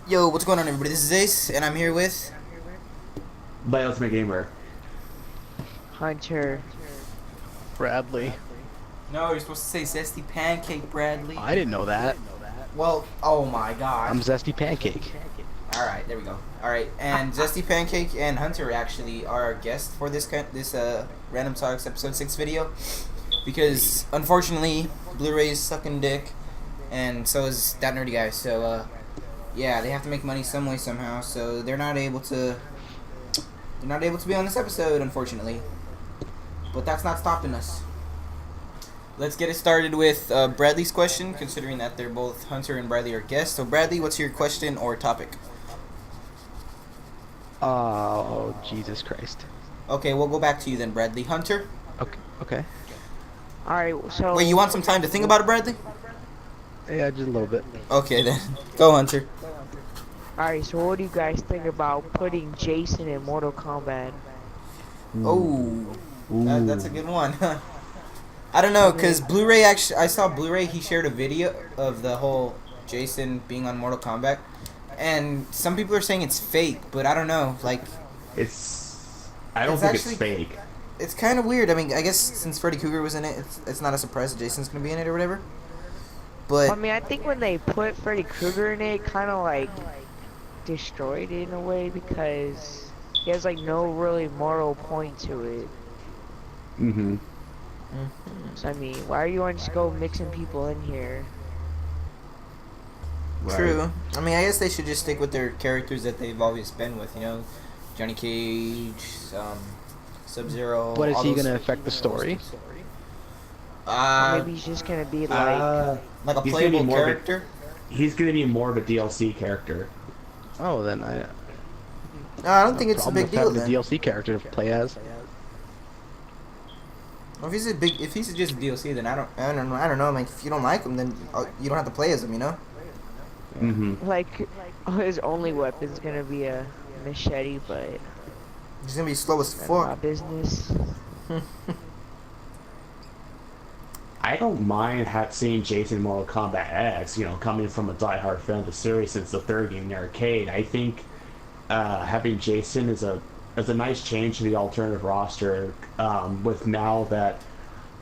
Yo, what's going on, everybody? This is Ace, and I'm here with. By Ultimate Gamer. Hunter. Bradley. No, you're supposed to say Zesty Pancake, Bradley. I didn't know that. Well, oh my god. I'm Zesty Pancake. Alright, there we go. Alright, and Zesty Pancake and Hunter actually are our guests for this Random Talks episode 6 video. Because, unfortunately, Blu-ray's sucking dick, and so is that nerdy guy, so, yeah, they have to make money some way, somehow, so they're not able to be on this episode, unfortunately. But that's not stopping us. Let's get it started with Bradley's question, considering that they're both Hunter and Bradley are guests. So, Bradley, what's your question or topic? Oh, Jesus Christ. Okay, we'll go back to you then, Bradley. Hunter? Okay. Alright, so... Wait, you want some time to think about it, Bradley? Yeah, just a little bit. Okay, then. Go, Hunter. Alright, so what do you guys think about putting Jason in Mortal Kombat? Oh, that's a good one. I don't know, because Blu-ray actually... I saw Blu-ray, he shared a video of the whole Jason being on Mortal Kombat. And some people are saying it's fake, but I don't know, like... I don't It's think actually- it's fake. It's kind of weird. I mean, I guess since Freddy Krueger was in it, it's not a surprise that Jason's going to be in it or whatever. But... I mean, I think when they put Freddy Krueger in it, kind of like destroyed it in a way because he has like no really moral point to it. Mm-hmm. So I mean, why are you want to just go mixing people in here? Right. True. I mean, I guess they should just stick with their characters that they've always been with, you know? Johnny Cage, Sub-Zero... But is all he those- going to affect the story? Or maybe he's just gonna be like, like a he's gonna be playable more of a- character? He's going to be more of a DLC character. Oh, then I... No, I don't think it's a problem big with deal having then. a DLC character to play as. Well, if he's just a DLC, then I don't know. Like, if you don't like him, then you don't have to play as him, you know? Mm-hmm. like his only weapon's gonna be a machete, but He's gonna be slow as none of my fuck. business. I don't mind seeing Jason in Mortal Kombat X, coming from a diehard fan of the series since the third game in the arcade. I think having Jason is a nice change to the alternative roster, with now that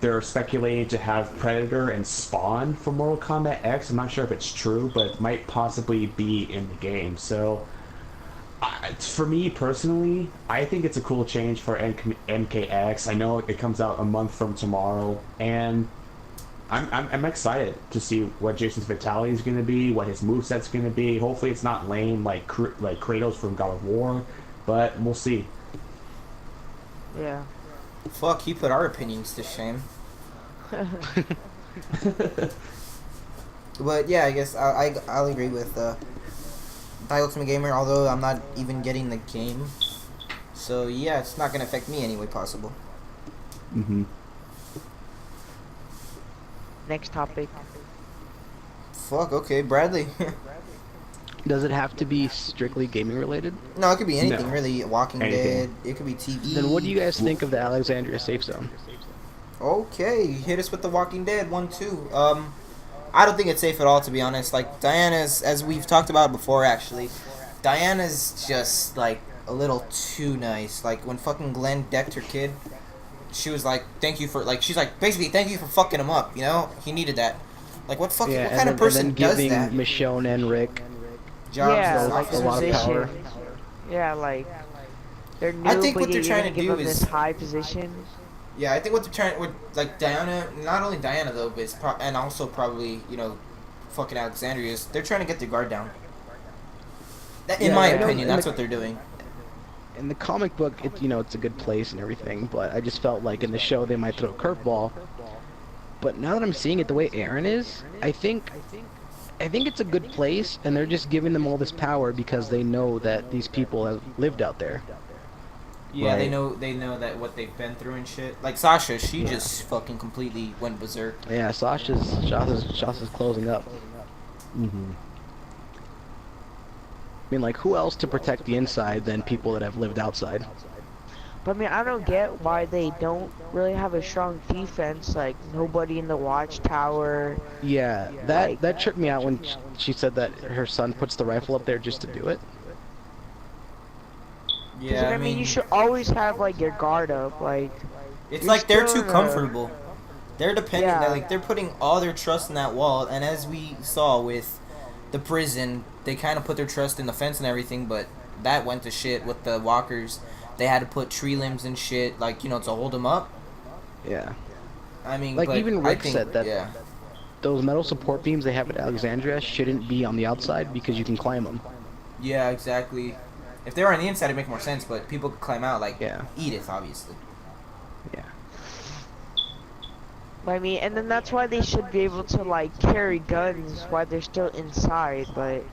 they're speculating to have Predator and Spawn for Mortal Kombat X. I'm not sure if it's true, but it might possibly be in the game. So, for me personally, I think it's a cool change for MKX. I know it comes out a month from tomorrow, and I'm excited to see what Jason's fatality is going to be, what his moveset's going to be. Hopefully it's not lame like Kratos from God of War, but we'll see. Yeah. Fuck, he put our opinions to shame. But yeah, I guess I'll agree with The Ultimate Gamer, although I'm not even getting the game. So yeah, it's not gonna affect me any way possible. Mm-hmm. Next topic. Fuck, okay, Bradley. Does it have to be strictly gaming related? No, it could be anything, No. really. Walking Anything. Dead, it could be TV. Then what do you guys think of the Alexandria safe zone? Okay, hit us with the Walking Dead 1-2. I don't think it's safe at all, to be honest. Like, Diana's, as we've talked about before, actually, Diana's just, like, a little too nice. Like, when fucking Glenn decked her kid, she was like, thank you for, like, she's like, basically, thank you for fucking him up, you know? He needed that. Like, what fucking, what kind of person and then does giving that? Michonne and Rick Jobs Yeah, as like a lot of officers? power. positions. Yeah, like they're new, I think but what they're you're trying gonna to give do them is- this high position. Yeah, I think what they're trying with like Diana, not only Diana though, but it's and also probably fucking Alexandria is they're trying to get their guard down. In Yeah, my I know, opinion, in that's the- what they're doing. In the comic book, it's a good place and everything, but I just felt like in the show they might throw a curveball. But now that I'm seeing it the way Aaron is, I think it's a good place, and they're just giving them all this power because they know that these people have lived out there. Yeah, Right. they know that what they've been through and shit. Like Sasha, she just fucking completely went berserk. Yeah, Sasha's closing up. Mm-hmm. I mean, like, who else to protect the inside than people that have lived outside? But I mean, I don't get why they don't really have a strong defense. Like nobody in the watchtower. Yeah, Like- that tripped me out when she said that her son puts the rifle up there just to do it. 'Cause, Yeah, I mean, you should always have like your guard up. Like it's you're like they're still too in a- comfortable. They're dependent. Yeah. Like they're putting all their trust in that wall, and as we saw with the prison, they kind of put their trust in the fence and everything, but that went to shit with the walkers. They had to put tree limbs and shit, like, you know, to hold them up. Yeah. I mean, Like, but even I Rick think, said that- Yeah, Those metal support beams they have at Alexandria shouldn't be on the outside because you can climb them. yeah, exactly. If they were on the inside, it'd make more sense, but people could climb out, like Yeah. Edith, obviously. Yeah. I mean, and then that's why they should be able to like carry guns while they're still inside. But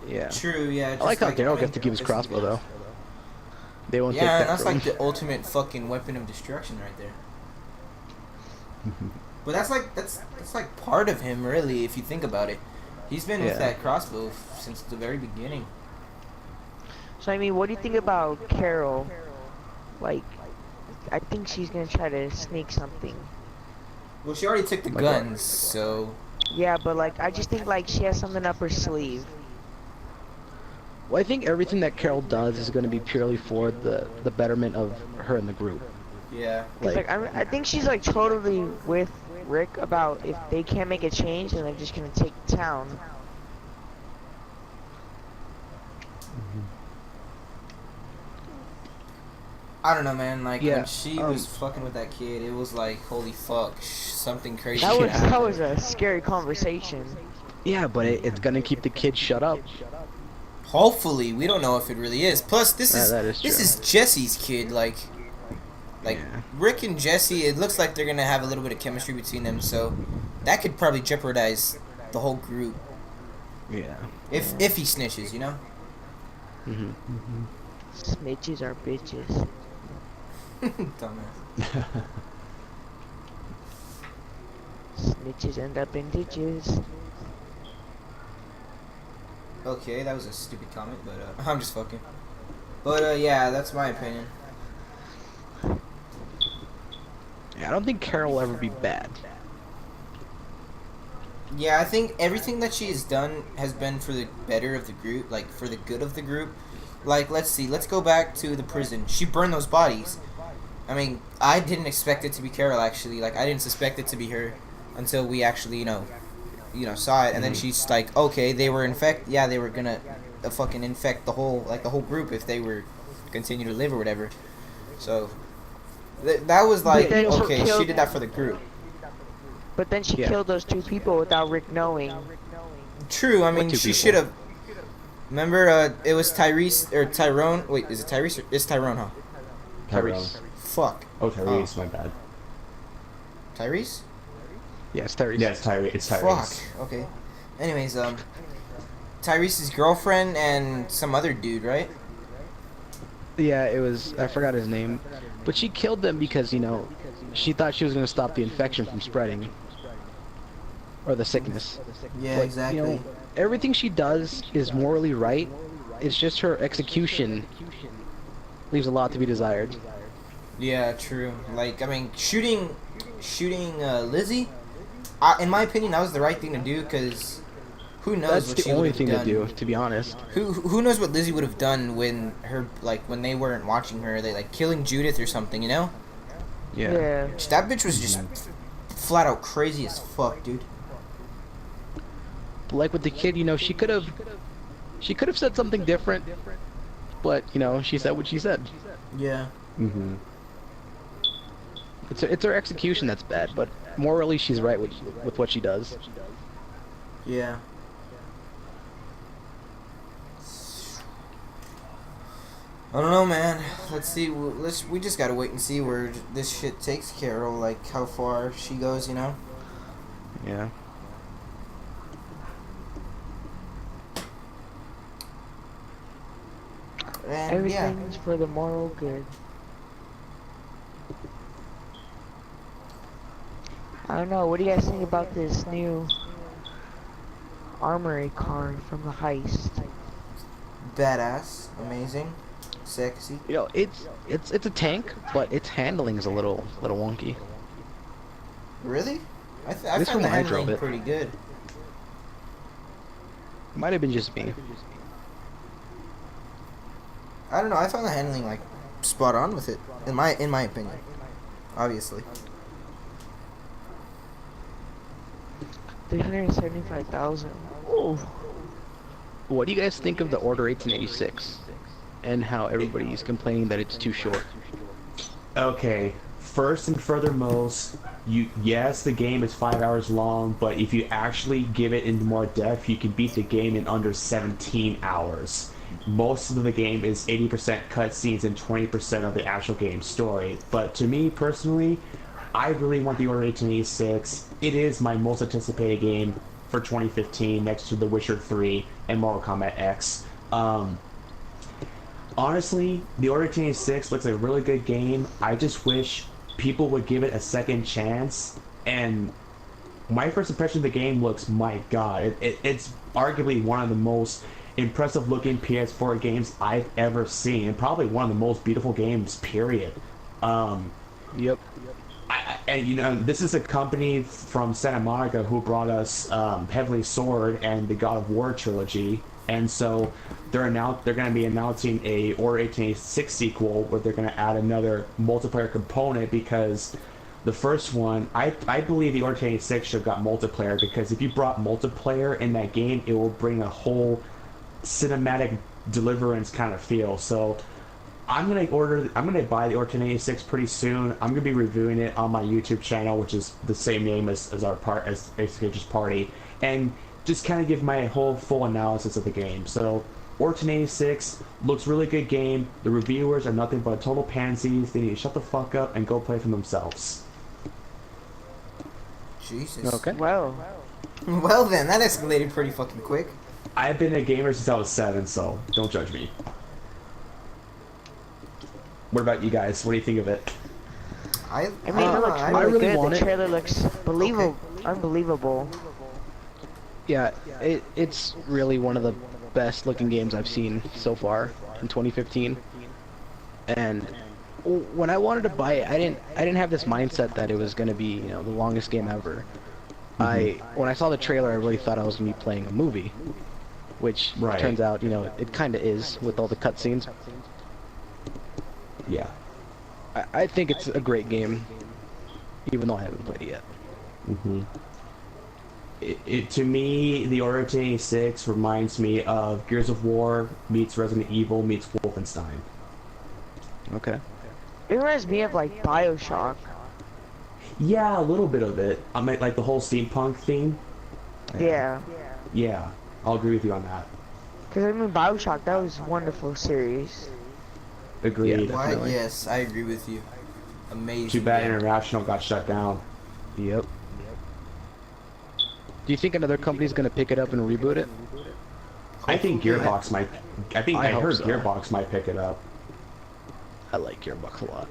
Yeah. True, yeah. I like how Daryl I mean, gets to keep his this is crossbow good. though. They won't Yeah, take and that that's from like him. the ultimate fucking weapon of destruction right there. But that's like part of him, really, if you think about it. He's been with Yeah. that crossbow since the very beginning. so I mean, what do you think about Carol? Like, I think she's gonna try to sneak something. Well, she already took the Like what? guns, so Yeah, but like, I just think like she has something up her sleeve. Well, I think everything that Carol does is going to be purely for the betterment of her and the group. yeah. 'Cause, like, I think she's like totally with Rick about if they can't make a change, then they're just gonna take the town. I don't know, man. Like Yeah, when she was fucking with that kid, it was like, holy fuck, something crazy. That could was happen. that was a scary conversation. Yeah, but it's going to keep the kids shut up. Hopefully, we don't know if it really is. Plus, this is that is this true. is Jesse's kid. Like Yeah. Rick and Jesse. It looks like they're gonna have a little bit of chemistry between them. So that could probably jeopardize the whole group Yeah. if he snitches. You know. hmm Snitches are bitches. Dumbass. Snitches end up in ditches. Okay, that was a stupid comment, but I'm just fucking. But yeah, that's my opinion. Yeah, I don't think Carol will ever be bad. Yeah, I think everything that she has done has been for the better of the group, like for the good of the group. Like, let's see, let's go back to the prison. She burned those bodies. I mean, I didn't expect it to be Carol, actually. Like, I didn't suspect it to be her until we actually, you know, saw it. And then she's like, okay, they were yeah, they were gonna fucking infect the whole group if they were continue to live or whatever. So that was like, then she okay, she killed- did that for the group. But then she Yeah. killed those two people without Rick knowing. True, I mean, two she people? should have. Remember, it was Tyrese or Tyrone. Wait, is it Tyrese? Or, it's Tyrone, huh? Tyrone. Fuck. Oh, Tyrese, my bad. Tyrese? Yeah, it's Tyrese. Yeah, it's Tyrese. It's Tyrese. Fuck. Okay. Anyways, Tyrese's girlfriend and some other dude, right? Yeah, it was. I forgot his name, but she killed them because she thought she was going to stop the infection from spreading, or the sickness. Yeah, But, everything she does is morally right. It's just her execution leaves a lot to be desired. Yeah, true. Like, I mean, shooting Lizzie. In my opinion, that was the right thing to do because who knows That's what the she only would have thing done. to do, to be honest. Who knows what Lizzie would have done when when they weren't watching her? They like killing Judith or something, you know? Yeah. That bitch was just flat out crazy as fuck, dude. But like with the kid, she could have said something different, but she said what she said. Yeah. Mm-hmm. It's her execution that's bad, but morally she's right with what she does. Yeah. I don't know, man. Let's see. We just gotta wait and see where this shit takes Carol. Like how far she goes, you know. Yeah. And yeah. Everything's for the moral good. I don't know. What do you guys think about this new armory car from the heist? Badass. Amazing. sexy. You know, it's a tank, but its handling is a little wonky. Really? I This found one the I drove handling it. pretty good. Might have been just me. I don't know. I found the handling like spot on with it, in my opinion. Obviously. 375,000. Oh. What do you guys think of the Order 1886? And how everybody's complaining that it's too short? Okay, first and furthermost, yes, the game is 5 hours long, but if you actually give it into more depth, you can beat the game in under 17 hours. Most of the game is 80% cutscenes and 20% of the actual game story. But to me personally, I really want the Order 1886. It is my most anticipated game for 2015, next to The Witcher 3 and Mortal Kombat X. Honestly, the Order 1886 looks like a really good game. I just wish people would give it a second chance. And my first impression of the game looks, my god, it's arguably one of the most impressive looking PS4 games I've ever seen, and probably one of the most beautiful games, period. Yep. And you know, this is a company from Santa Monica who brought us Heavenly Sword and the God of War trilogy, and so they're going to be announcing a Order 1886 sequel where they're going to add another multiplayer component, because the first one, I believe the Order 1886 should have got multiplayer, because if you brought multiplayer in that game, it will bring a whole cinematic deliverance kind of feel. So I'm gonna buy the Order 1886 pretty soon. I'm gonna be reviewing it on my YouTube channel, which is the same name as Escape's Party, and just kind of give my whole full analysis of the game. So Order 1886 looks really good game. The reviewers are nothing but total pansies. They need to shut the fuck up and go play for themselves. Jesus. Okay. Well, Well then, that escalated pretty fucking quick. I've been a gamer since I was 7, so don't judge me. What about you guys? What do you think of it? I mean, it looks I really, really good. want The it. trailer looks unbelievable. Yeah, it's really one of the best looking games I've seen so far in 2015. And when I wanted to buy it, I didn't have this mindset that it was going to be, you know, the longest game ever. When I saw the trailer, I really thought I was going to be playing a movie, which Right. turns out, you know, it kind of is with all the cutscenes. Yeah. I think it's a great game, even though I haven't played it yet. Mm-hmm. To me, the Order 1886 reminds me of Gears of War meets Resident Evil meets Wolfenstein. Okay. It reminds me of like BioShock. Yeah, a little bit of it. I mean, like the whole steampunk theme. Yeah. Yeah, I'll agree with you on that. Because I mean, BioShock, that was a wonderful series. Agreed. Yeah, Why? Definitely. Yes, I agree with you. Amazing. Too bad game. International got shut down. Yep. Do you think another company's going to pick it up and reboot it? I think Hopefully, Gearbox might. I I hope heard so. Gearbox might pick it up. I like Gearbox a lot.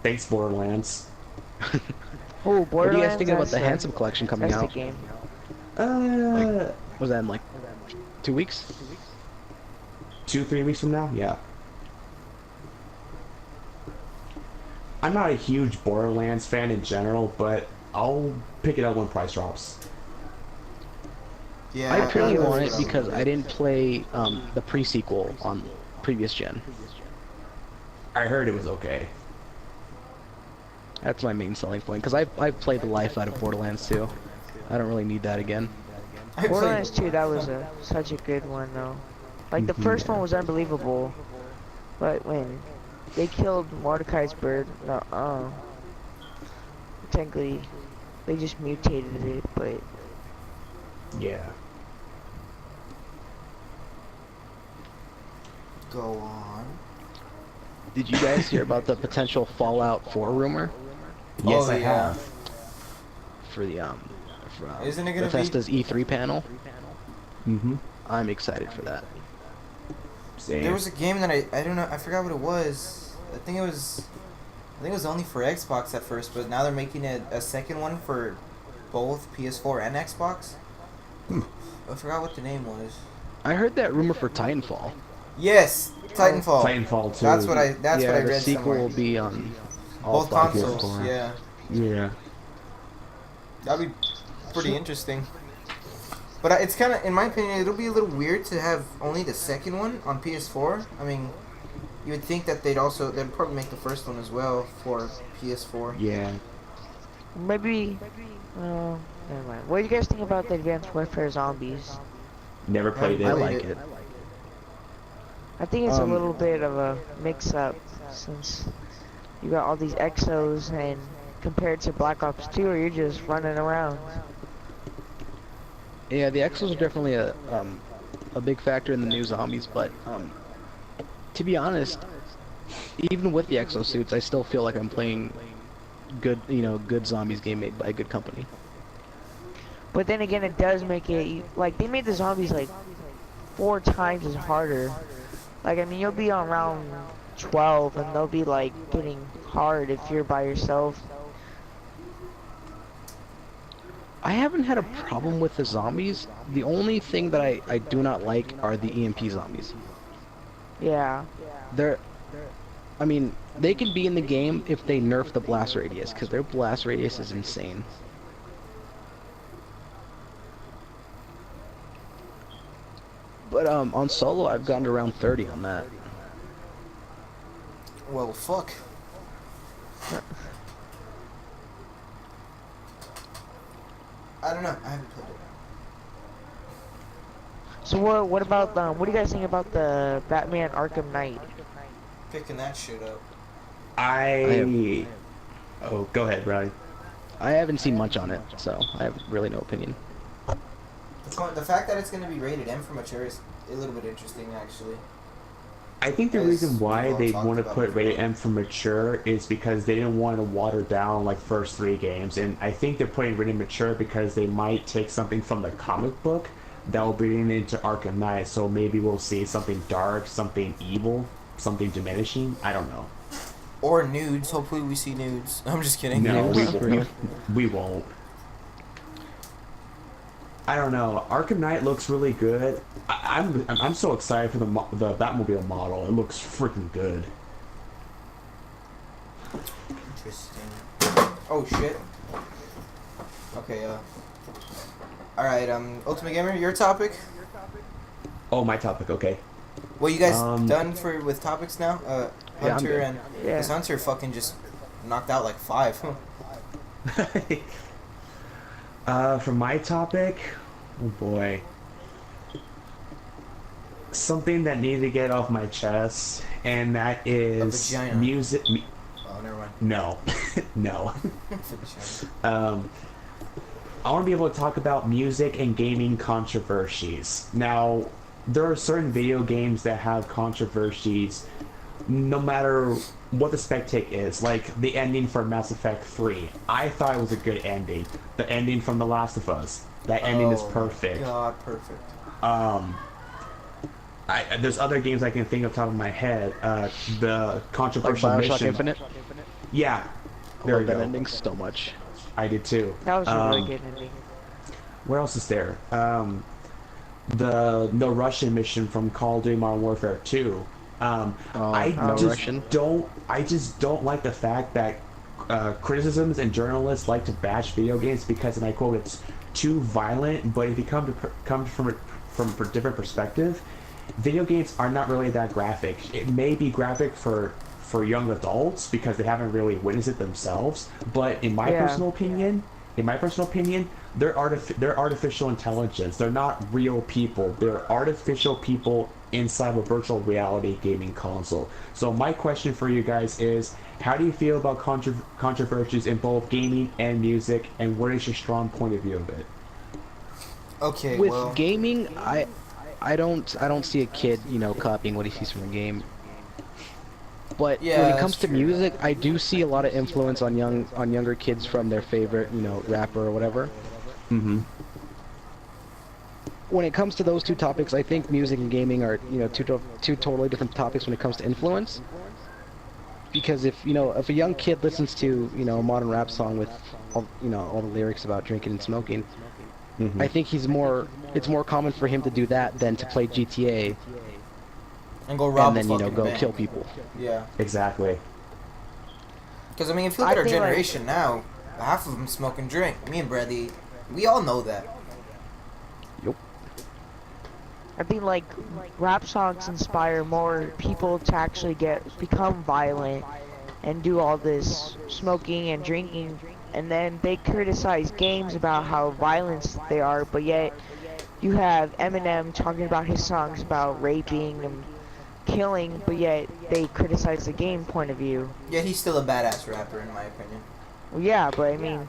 Thanks, Borderlands. Oh, What do Borderlands. you guys think about that's the Handsome Collection coming That's the out? game. Was that in like 2 weeks? 2-3 weeks from now? Yeah. I'm not a huge Borderlands fan in general, but I'll pick it up when price drops. Yeah. I purely I want it so. because I didn't play the pre-sequel on previous gen. I heard it was okay. That's my main selling point, because I've played the life out of Borderlands 2. I don't really need that again. I played- Borderlands 2, that was such a good one though. Like the first one was unbelievable, but when they killed Mordecai's bird, technically they just mutated it, but Yeah. Go on. Did you guys hear about the potential Fallout 4 rumor Yes, Oh, I yeah. have. for the Isn't it gonna be- Bethesda's E3 panel? Mm-hmm. I'm excited for that. Same. There was a game that I don't know, I forgot what it was. I think it was only for Xbox at first, but now they're making a second one for both PS4 and Xbox. I forgot what the name was. I heard that rumor for Titanfall. Yes, Titanfall. Titanfall 2. That's what I. That's yeah, what I the read sequel somewhere. will be on all Both platforms. consoles. PS4. Yeah, Yeah. that'd be pretty interesting. But it's kind of, in my opinion, it'll be a little weird to have only the second one on PS4. I mean, you would think that they'd probably make the first one as well for PS4. Yeah. Maybe. Oh, never mind. What do you guys think about the Advanced Warfare Zombies? Never played I it. I played like it. I think it's a Um, little bit of a mix-up since you got all these exos and compared to Black Ops 2 where you're just running around. Yeah, the exos are definitely a big factor in the new zombies, but to be honest, even with the exosuits, I still feel like I'm playing good zombies game made by a good company. But then again, it does make it, like, they made the zombies like 4 times as harder. Like, I mean, you'll be on round 12 and they'll be like getting hard if you're by yourself. I haven't had a problem with the zombies. The only thing that I do not like are the EMP zombies. Yeah. I mean, they can be in the game if they nerf the blast radius, because their blast radius is insane. But on solo, I've gotten to around 30 on that. Well, fuck. I don't know. I haven't played it. So what about what do you guys think about the Batman Arkham Knight? Picking that shit up. Oh, go ahead, Riley. I haven't seen much on it, so I have really no opinion. The fact that it's going to be rated M for mature is a little bit interesting, actually. I think the As reason why we've all they talked want to about put before. rated M for mature is because they didn't want to water down like first 3 games, and I think they're putting rated mature because they might take something from the comic book that will bring it into Arkham Knight. So maybe we'll see something dark, something evil, something diminishing. I don't know. Or nudes. Hopefully we see nudes. I'm just kidding. No, we Nudes? Really? won't. We won't. I don't know. Arkham Knight looks really good. I'm so excited for the Batmobile model. It looks freaking good. Interesting. Oh shit. Okay. All right. Ultimate Gamer, your topic. Oh, my topic. Okay. Well, you guys Um, done with topics now? Yeah, I'm Hunter good. and Yeah. this Hunter fucking just knocked out like 5. For my topic, oh boy. Something that needed to get off my chest, and that is vagina. music. Oh, never mind. No, no. Vagina. I want to be able to talk about music and gaming controversies. Now, there are certain video games that have controversies no matter what the spectacle is. Like the ending for Mass Effect 3. I thought it was a good ending. The ending from The Last of Us. That ending is Oh my perfect. God, perfect. There's other games I can think of top of my head. The Like controversial Bioshock mission. Infinite. Yeah, I there love you that go. ending so much. I did too. That was a really good ending. Where else is there? The No Russian mission from Call of Duty Modern Warfare 2. I No just Russian. don't like the fact that criticisms and journalists like to bash video games because, and I quote, it's too violent. But if you come from a different perspective, video games are not really that graphic. It may be graphic for young adults because they haven't really witnessed it themselves. But in my Yeah. personal opinion, they're artificial intelligence. They're not real people. They're artificial people inside a virtual reality gaming console. So my question for you guys is, how do you feel about controversies in both gaming and music, and what is your strong point of view of it? Okay, With well, gaming, I don't see a kid, copying what he sees from a game. But Yeah, when it that's comes to true. music, I do see a lot of influence on younger kids from their favorite, rapper or whatever. Mm-hmm. When it comes to those two topics, I think music and gaming are, two totally different topics when it comes to influence. Because if a young kid listens to, a modern rap song with all the lyrics about drinking and smoking, Mm-hmm. I think it's more common for him to do that than to play GTA And go rob and then a you know fucking go bank. kill people. Yeah. Exactly. Because I mean, if you look I at our think, like- generation now, half of them smoke and drink. Me and Bradley, we all know that. I think like rap songs inspire more people to actually become violent and do all this smoking and drinking, and then they criticize games about how violent they are, but yet you have Eminem talking about his songs about raping and killing, but yet they criticize the game point of view. Yeah, he's still a badass rapper in my opinion. Well, yeah, but I mean,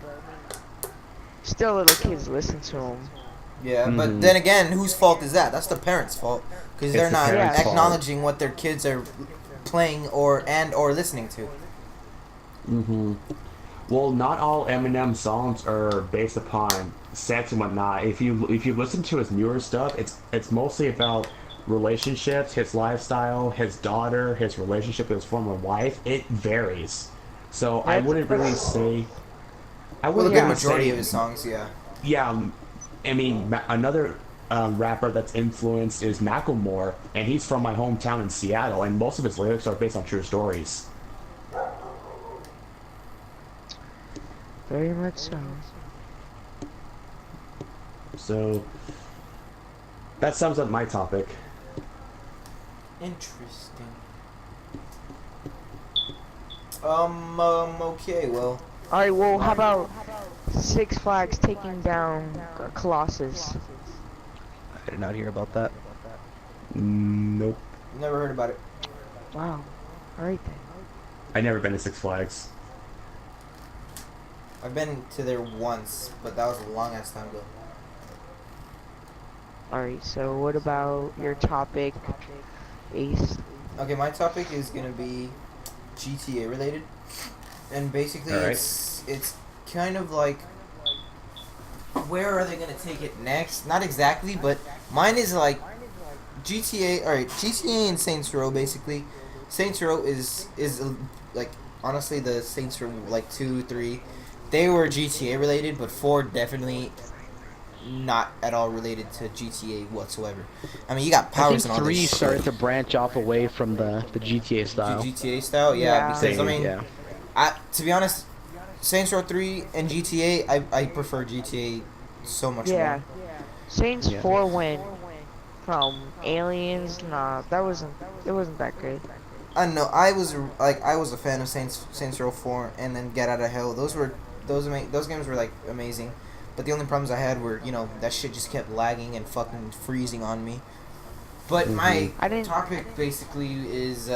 still little kids listen to him. Yeah, but Mhm. then again, whose fault is that? That's the parents' fault because It's they're the not parents' fault. acknowledging what their kids are playing or listening to. Mm-hmm. Well, not all Eminem songs are based upon sex and whatnot. If you listen to his newer stuff, it's mostly about relationships, his lifestyle, his daughter, his relationship with his former wife. It varies. So I wouldn't really say. I Well, the wouldn't good really majority say, of his songs, yeah. Yeah, I mean another rapper that's influenced is Macklemore, and he's from my hometown in Seattle, and most of his lyrics are based on true stories. Very much so. So that sums up my topic. Interesting. Okay, well, Alright, well, how about Six Flags taking down Colossus? I did not hear about that. Nope. never heard about it. Wow. Alright then. I never been to Six Flags. I've been to there once, but that was a long ass time ago. Alright, so what about your topic, Ace? Okay, my topic is gonna be GTA related, and basically Alright. it's kind of like where are they gonna take it next? Not exactly, but mine is like GTA. All right, GTA and Saints Row basically. Saints Row is like honestly the Saints Row like 2, 3, they were GTA related, but 4 definitely not at all related to GTA whatsoever. I mean, you got I powers think and all 3 this shit. started to branch off away from the GTA style. GTA style, yeah, Yeah. because I Same, mean, Yeah. to be honest, Saints Row 3 and GTA, I prefer GTA so much Yeah. more. Saints Yeah. 4 went from aliens, nah, it wasn't that good. I don't know. I was a fan of Saints Row 4 and then Get Out of Hell. Those games were like amazing, but the only problems I had were that shit just kept lagging and fucking freezing on me. But my I didn't- topic basically is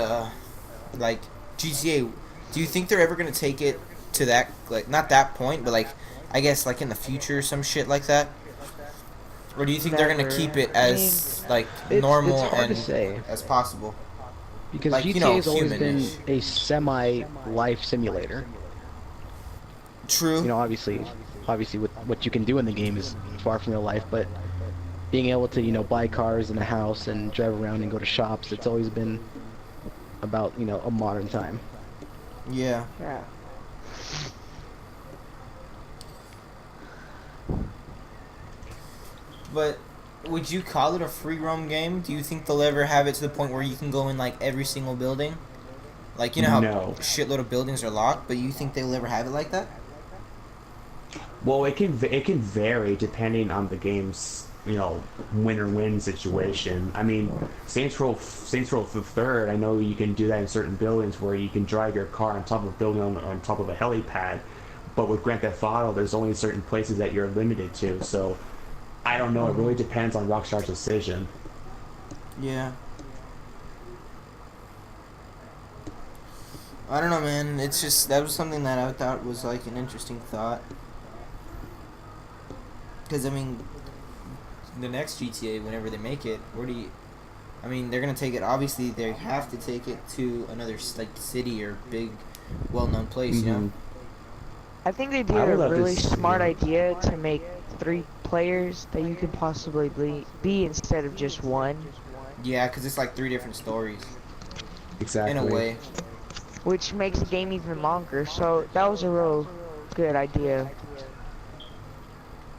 like GTA. Do you think they're ever gonna take it to that, like, not that point, but like I guess like in the future some shit like that? Or do you think they're gonna Never. keep it as like It's normal hard and to say. as possible? Because Like, GTA has always human-ish. been a semi-life simulator. True. Obviously with what you can do in the game is far from real life, but being able to, buy cars and a house and drive around and go to shops, it's always been about, a modern time. Yeah. Yeah. But would you call it a free roam game? Do you think they'll ever have it to the point where you can go in like every single building? Like, you know how No. shitload of buildings are locked, but you think they'll ever have it like that? Well, it can vary depending on the game's win-or-win situation. I mean, Saints Row the Third. I know you can do that in certain buildings where you can drive your car on top of a building on top of a helipad, but with Grand Theft Auto, there's only certain places that you're limited to. So I don't know. It really depends on Rockstar's decision. Yeah. I don't know, man. It's just, that was something that I thought was like an interesting thought. Because, I mean, the next GTA, whenever they make it, I mean, they're going to take it, obviously, they have to take it to another, like, city or big, well-known place, you know? Mhm. I think they did I would a love to really see smart it. idea to make 3 players that you could possibly be instead of just one, Yeah, because it's like 3 different stories, Exactly. in a way. which makes the game even longer. So that was a real good idea.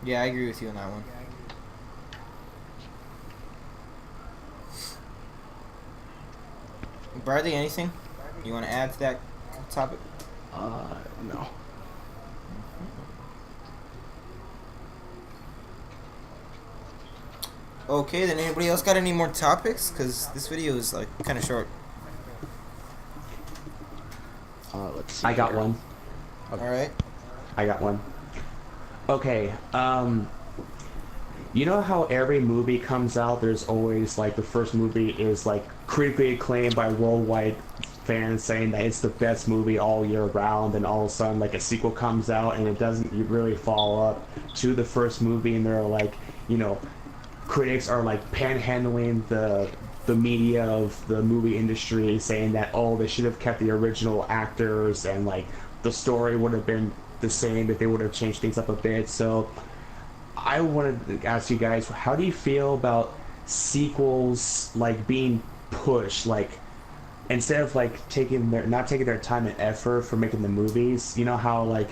Yeah, I agree with you on that one. Bradley, anything you want to add to that topic? No. Okay, then anybody else got any more topics? Because this video is like kind of short. Let's see. I got here. one. All right. I got one. Okay, you know how every movie comes out, there's always like the first movie is like critically acclaimed by worldwide fans saying that it's the best movie all year round, and all of a sudden like a sequel comes out and it doesn't really follow up to the first movie, and they're like, you know, critics are like panhandling the media of the movie industry, saying that, oh, they should have kept the original actors and like the story would have been the same if they would have changed things up a bit. So I wanted to ask you guys, how do you feel about sequels like being pushed, like instead of like not taking their time and effort for making the movies? You know how like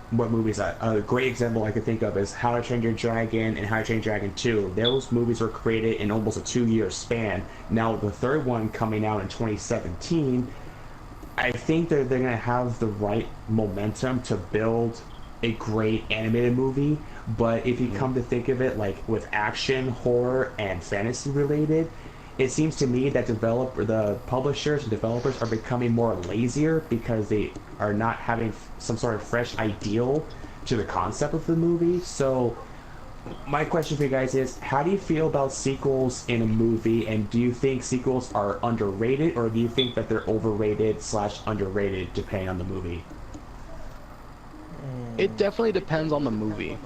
what movies a great example I could think of is How to Train Your Dragon and How to Train Your Dragon 2. Those movies were created in almost a 2-year span. Now the third one coming out in 2017, I think they're going to have the right momentum to build a great animated movie. But if you come to think of it, like with action, horror, and fantasy related, it seems to me that the publishers and developers are becoming more lazier because they are not having some sort of fresh ideal to the concept of the movie. So my question for you guys is, how do you feel about sequels in a movie, and do you think sequels are underrated, or do you think that they're overrated/underrated depending on the movie? It definitely depends on the movie.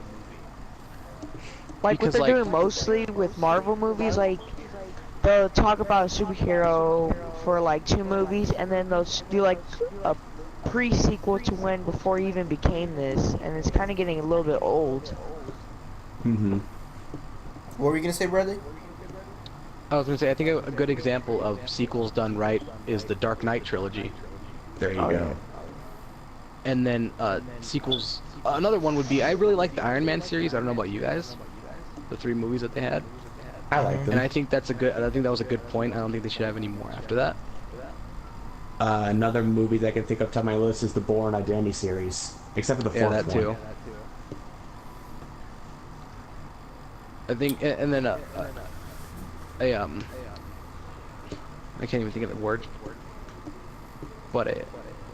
Like Because, what they're like- doing mostly with Marvel movies, like they'll talk about a superhero for like 2 movies, and then they'll do like a pre-sequel to when before he even became this, and it's kind of getting a little bit old. Mm-hmm. What were you gonna say, Bradley? I was gonna say, I think a good example of sequels done right is the Dark Knight trilogy. There you Oh, go. yeah. And then sequels. Another one would be, I really like the Iron Man series. I don't know about you guys. The 3 movies that they had. I like them. And I think that was a good point. I don't think they should have any more after that. Another movie that I can think of top of my list is the Bourne Identity series, except for the Yeah, fourth that one. too. I think, and then I can't even think of the word. But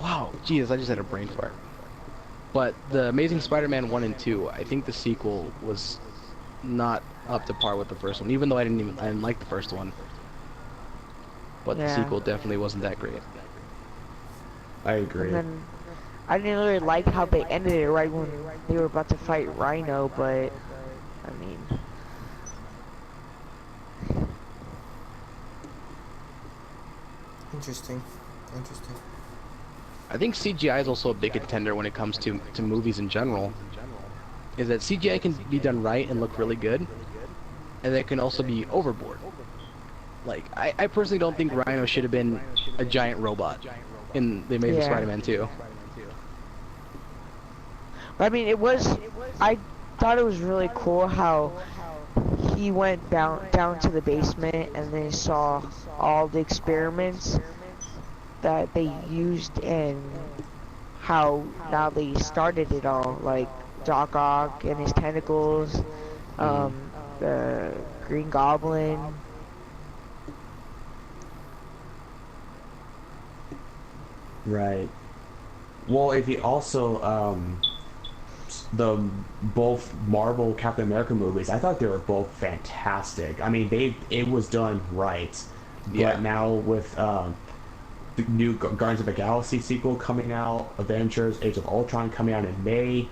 wow, Jesus, I just had a brain fart. But the Amazing Spider-Man 1 and 2, I think the sequel was not up to par with the first one, even though I didn't like the first one. But the Yeah. sequel definitely wasn't that great. I agree. And then I didn't really like how they ended it right when they were about to fight Rhino, but I mean, Interesting. I think CGI is also a big contender when it comes to movies in general. Is that CGI can be done right and look really good, and it can also be overboard. Like, I personally don't think Rhino should have been a giant robot in The Amazing Yeah. Spider-Man 2. but I mean, I thought it was really cool how he went down to the basement and then saw all the experiments that they used, and how now they started it all, like Doc Ock and his tentacles, the Green Goblin. Right. Well, if you also the both Marvel Captain America movies, I thought they were both fantastic. I mean, it was done right. Yeah. But now with the new Guardians of the Galaxy sequel coming out, Avengers: Age of Ultron coming out in May,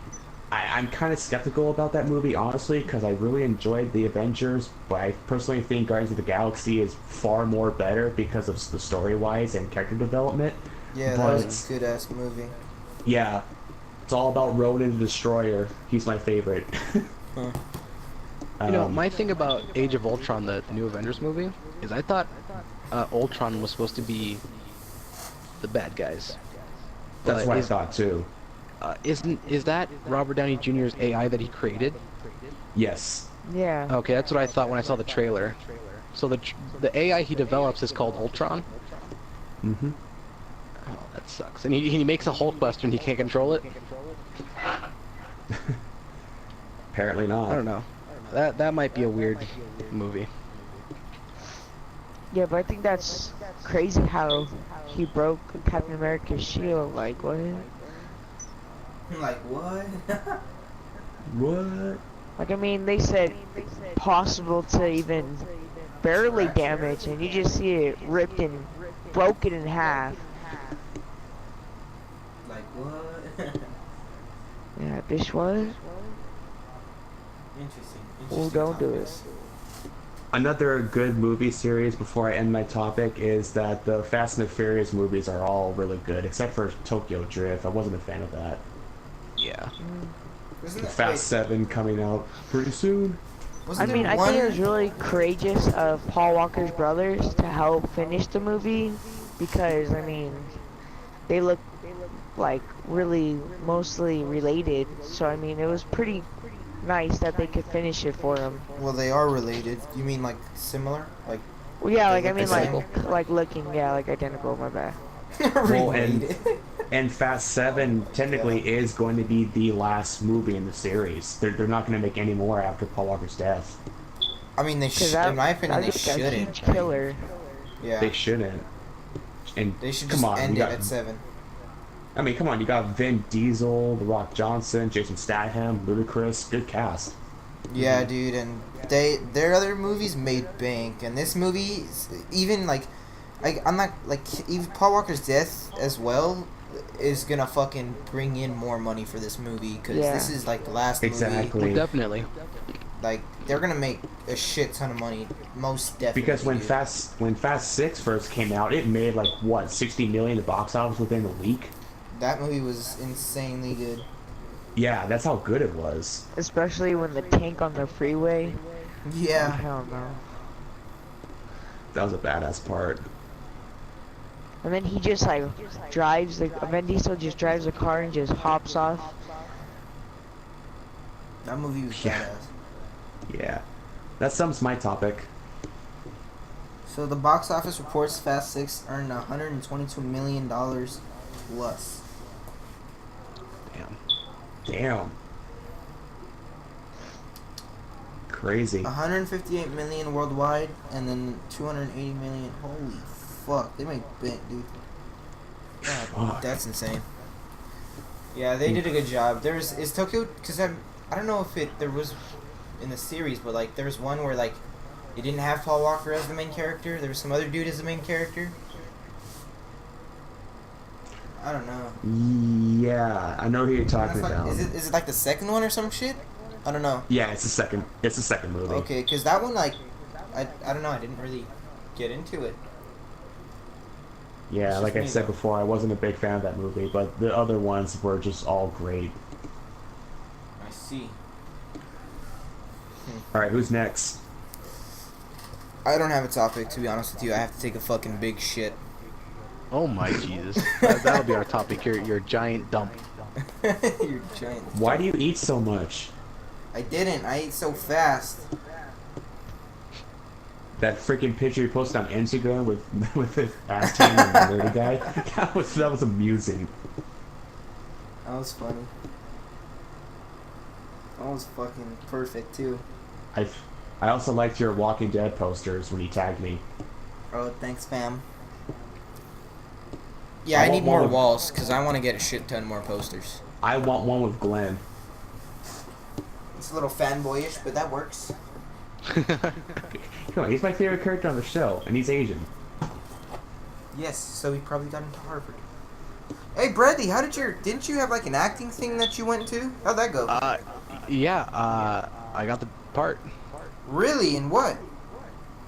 I'm kind of skeptical about that movie, honestly, because I really enjoyed the Avengers, but I personally think Guardians of the Galaxy is far more better because of the story-wise and character development. Yeah, But- that was a good ass movie. Yeah, it's all about Ronan the Destroyer. He's my favorite. Huh. You know, Um, my thing about Age of Ultron, the new Avengers movie, is I thought Ultron was supposed to be the bad guys. that's But what I thought too. Is that Robert Downey Jr.'s AI that he created? Yes. Yeah. Okay, that's what I thought when I saw the trailer. So the AI he develops is called Ultron. Mm-hmm. Oh, that sucks. And he makes a Hulkbuster and he can't control it. Apparently not. I don't know. That might be a weird movie. Yeah, but I think that's crazy how he broke Captain America's shield. Like, what? Like what? What? Like, I mean, they said possible to even barely damage, and you just see it ripped and broken in half. Like what? Yeah, bitch, what? Interesting. Oh, don't do it. topics. Another good movie series before I end my topic is that the Fast and the Furious movies are all really good, except for Tokyo Drift. I wasn't a fan of that. Yeah. Wasn't The that, Fast wait, 7 coming out pretty soon. I wasn't mean, there I one? think it was really courageous of Paul Walker's brothers to help finish the movie because, I mean, they look like really mostly related. So, I mean, it was pretty nice that they could finish it for him. Well, they are related. You mean like similar? Like Well, yeah, They like, I look mean, the like looking, yeah, like identical, my bad. Well, related? and Fast 7 technically is going to be the last movie in the series. They're not going to make any more after Paul Walker's death. I mean, Cause that, in my opinion, they that'd be a shouldn't. huge killer. Yeah. They shouldn't. And They should come just on, end you it got, at 7. I mean, come on, you got Vin Diesel, The Rock Johnson, Jason Statham, Ludacris, good cast. Yeah, dude, and their other movies made bank, and this movie, even like, I'm not like even Paul Walker's death as well is gonna fucking bring in more money for this movie because Yeah. this is like the last movie. Exactly. Well, definitely. Like they're gonna make a shit ton of money, most definitely. Because when dude. Fast 6 first came out, it made like what, 60 million at the box office within a week. That movie was insanely good. Yeah, that's how good it was. Especially when the tank on the freeway. Oh, Yeah. hell no. That was a badass part. And then he just like drives the Vin Diesel just drives a car and just hops off. That movie was Yeah. badass. Yeah. That sums my topic. So the box office reports Fast 6 earned $122 million plus. Damn. Damn. Crazy. 158 million worldwide, and then 280 million. Holy fuck, they made bank, dude. God, Fuck. that's insane. Yeah, they did a good job. Is Tokyo, because I don't know if there was in the series, but like there was one where like it didn't have Paul Walker as the main character. There was some other dude as the main character. I don't know. Yeah, I know who you're talking That's like, about. is it like the second one or some shit? I don't know. Yeah, it's the second movie. Okay, because that one like I don't know. I didn't really get into it. Yeah, It's like just I me, said though. before, I wasn't a big fan of that movie, but the other ones were just all great. I see. Alright, who's next? I don't have a topic, to be honest with you. I have to take a fucking big shit. Oh my Jesus. That'll be our topic. Your giant dump. You're giant. Why do you eat so much? I didn't. I ate so fast. That freaking picture you posted on Instagram with the ass tan and the nerdy guy, that was amusing. That was funny. That was fucking perfect too. I also liked your Walking Dead posters when you tagged me. Oh, thanks, fam. Yeah, I I want need more one with- walls because I want to get a shit ton more posters. I want one with Glenn. It's a little fanboyish, but that works. Come on, he's my favorite character on the show, and he's Asian. Yes, so he probably got into Harvard. Hey, Bradley, didn't you have like an acting thing that you went to? How'd that go? Yeah, I got the part. Really? In what?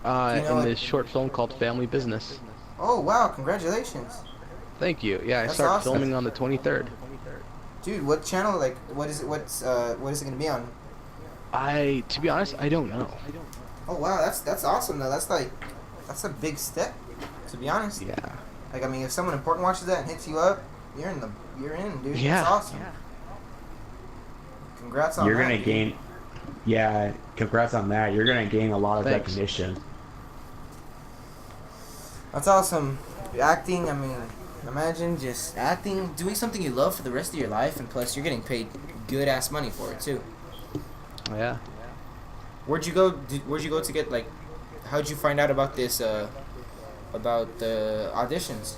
You know In what? this short film called Family Business. Oh, wow, congratulations. Thank you. Yeah, I That's start awesome. filming on the 23rd. Dude, what channel, like, what is it gonna be on? To be honest, I don't know. Oh, wow, that's awesome, though. That's a big step, to be honest. Yeah. Like, I mean, if someone important watches that and hits you up, you're in, dude. Yeah. That's awesome. Congrats on You're that. gonna dude. gain, yeah. Congrats on that. You're gonna gain a lot of Thanks. recognition. That's awesome. Acting, I mean, imagine just acting, doing something you love for the rest of your life, and plus you're getting paid good ass money for it too. Yeah. Where'd you go? Where'd you go to get like? How'd you find out about this? About the auditions?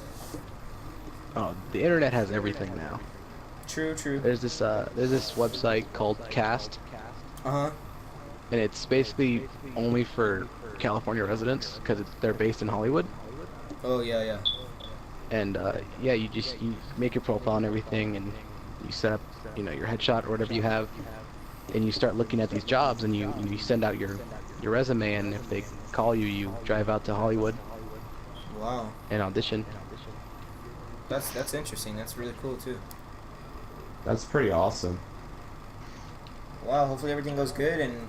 Oh, the internet has everything now. True, true. There's this website called Cast, Uh huh. and it's basically only for California residents because they're based in Hollywood. Oh yeah, yeah. And yeah, you make your profile and everything, and you set up, your headshot or whatever you have, and you start looking at these jobs, and you send out your resume, and if they call you, you drive out to Hollywood Wow. and audition. That's interesting. That's really cool too. That's pretty awesome. Wow. Hopefully everything goes good, and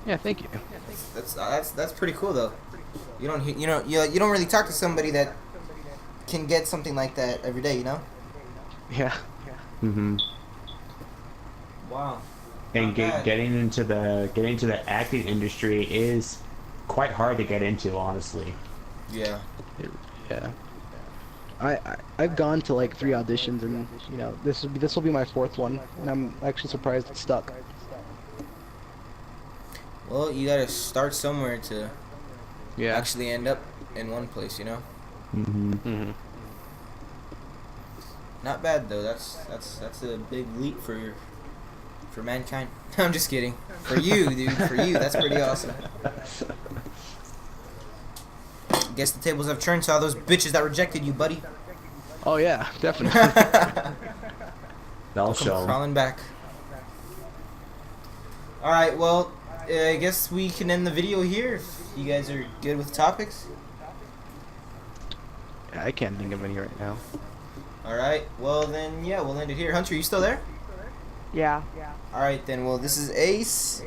Yeah, thank you. that's pretty cool though. You don't you don't really talk to somebody that can get something like that every day, you know? Yeah. Mm-hmm. Wow. And Not bad. getting into the acting industry is quite hard to get into, honestly. Yeah. Yeah. I've gone to like 3 auditions, and this will be my 4th one, and I'm actually surprised it stuck. Well, you gotta start somewhere to Yeah. actually end up in one place, you know? Mm-hmm. Hmm. Not bad though. That's a big leap for mankind. I'm just kidding. For you, dude. For you, that's pretty awesome. Guess the tables have turned to all those bitches that rejected you, buddy. Oh yeah, definitely. They'll Come show. crawling back. All right. Well, I guess we can end the video here. If you guys are good with topics. Yeah, I can't think of any right now. All right. Well then, yeah, we'll end it here. Hunter, you still there? Yeah. All right then. Well, this is Ace.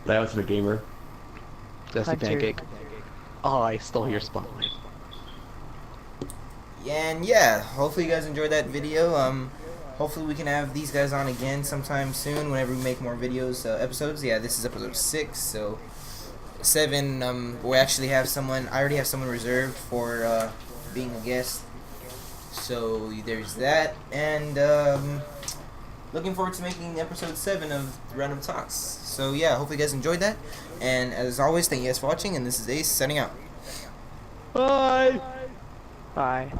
That was the gamer. Dusty Hunter. Pancake. Oh, I stole your spotlight. And yeah, hopefully you guys enjoyed that video. Hopefully we can have these guys on again sometime soon whenever we make more videos, episodes. Yeah, this is episode 6, so 7. We actually have someone. I already have someone reserved for being a guest. So there's that, and looking forward to making episode 7 of Random Talks. So yeah, hopefully you guys enjoyed that. And as always, thank you guys for watching. And this is Ace signing out. Bye. Bye.